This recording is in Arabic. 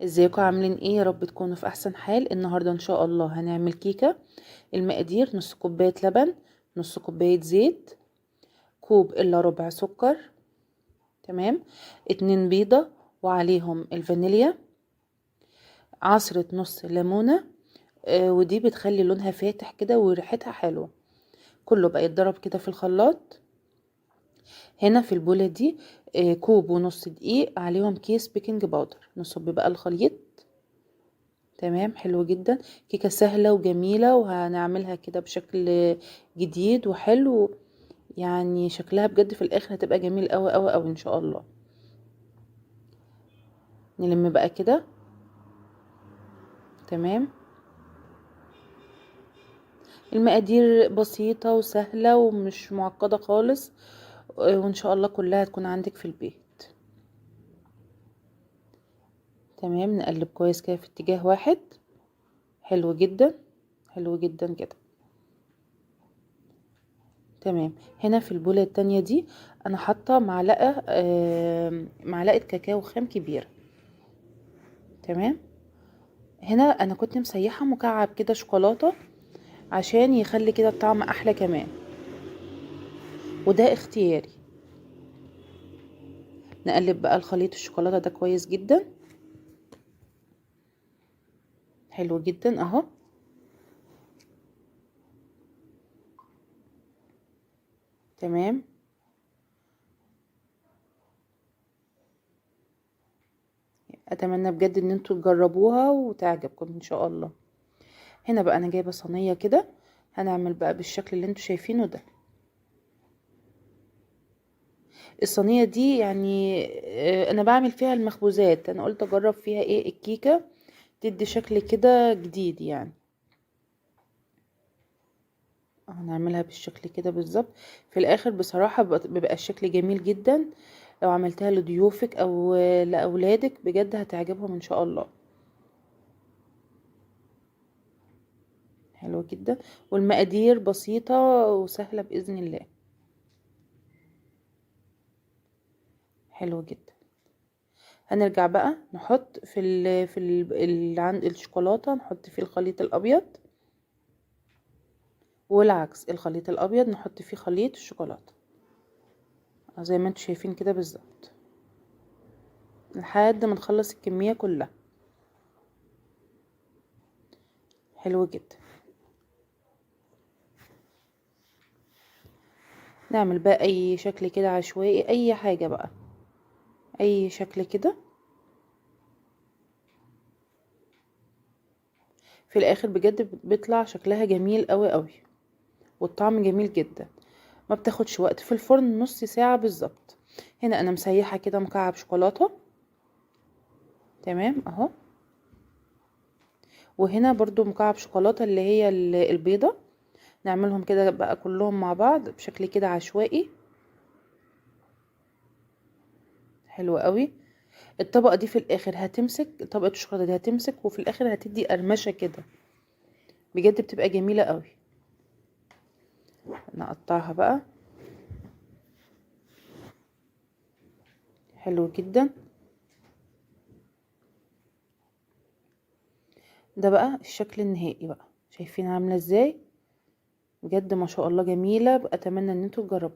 ازيكم عاملين ايه؟ يا رب تكونوا في احسن حال. النهارده ان شاء الله هنعمل كيكه. المقادير: نص كوبايه لبن، نص كوبايه زيت، كوب الا ربع سكر، تمام، 2 بيضه وعليهم الفانيليا، عصره نص ليمونه. ودي بتخلي لونها فاتح كده وريحتها حلوه. كله بقى يتضرب كده في الخلاط. هنا في البوله دي كوب ونص دقيق، عليهم كيس بيكنج باودر. نصب بقى الخليط. تمام، حلو جدا. كيكة سهلة وجميلة، وهنعملها كده بشكل جديد وحلو. يعني شكلها بجد في الاخر هتبقى جميل قوي قوي قوي ان شاء الله. نلم بقى كده. تمام. المقادير بسيطة وسهلة ومش معقدة خالص، وان شاء الله كلها تكون عندك في البيت. تمام، نقلب كويس كده في اتجاه واحد. حلو جدا، حلو جدا كده. تمام. هنا في البولة التانية دي انا حاطة معلقة كاكاو خام كبيرة. تمام. هنا انا كنت مسيحة مكعب كده شوكولاتة عشان يخلي كده الطعم احلى كمان، وده اختياري. نقلب بقى الخليط الشوكولاتة ده كويس جدا. حلو جدا اهو. تمام. اتمنى بجد ان انتوا تجربوها وتعجبكم ان شاء الله. هنا بقى انا جايبة صينية كده، هنعمل بقى بالشكل اللي انتوا شايفينه ده. الصينية دي يعني انا بعمل فيها المخبوزات، انا قلت اجرب فيها ايه الكيكة، تدي شكل كده جديد يعني. هنعملها بالشكل كده بالظبط. في الاخر بصراحة بيبقى الشكل جميل جدا. لو عملتها لضيوفك او لاولادك بجد هتعجبهم ان شاء الله. حلو جدا. والمقادير بسيطة وسهلة باذن الله. حلو جدا. هنرجع بقى نحط عند الشوكولاتة، نحط فيه الخليط الابيض، والعكس الخليط الابيض نحط فيه خليط الشوكولاتة، زي ما انتم شايفين كده بالظبط، لحد ما نخلص الكمية كلها. حلو جدا. نعمل بقى اي شكل كده عشوائي، اي حاجة بقى، اي شكل كده. في الاخر بجد بيطلع شكلها جميل قوي قوي، والطعم جميل جدا. ما بتاخدش وقت في الفرن، نص ساعة بالظبط. هنا انا مسيحة كده مكعب شوكولاتة. تمام اهو. وهنا برضو مكعب شوكولاتة اللي هي البيضة. نعملهم كده بقى كلهم مع بعض بشكل كده عشوائي. حلو قوي. الطبقة دي في الاخر هتمسك، طبقة الشوكولاتة دي هتمسك، وفي الاخر هتدي قرمشة كده، بجد بتبقى جميلة قوي. نقطعها بقى. حلو جدا. ده بقى الشكل النهائي بقى، شايفين عاملة ازاي؟ بجد ما شاء الله جميلة. اتمنى ان انتوا تجربوا.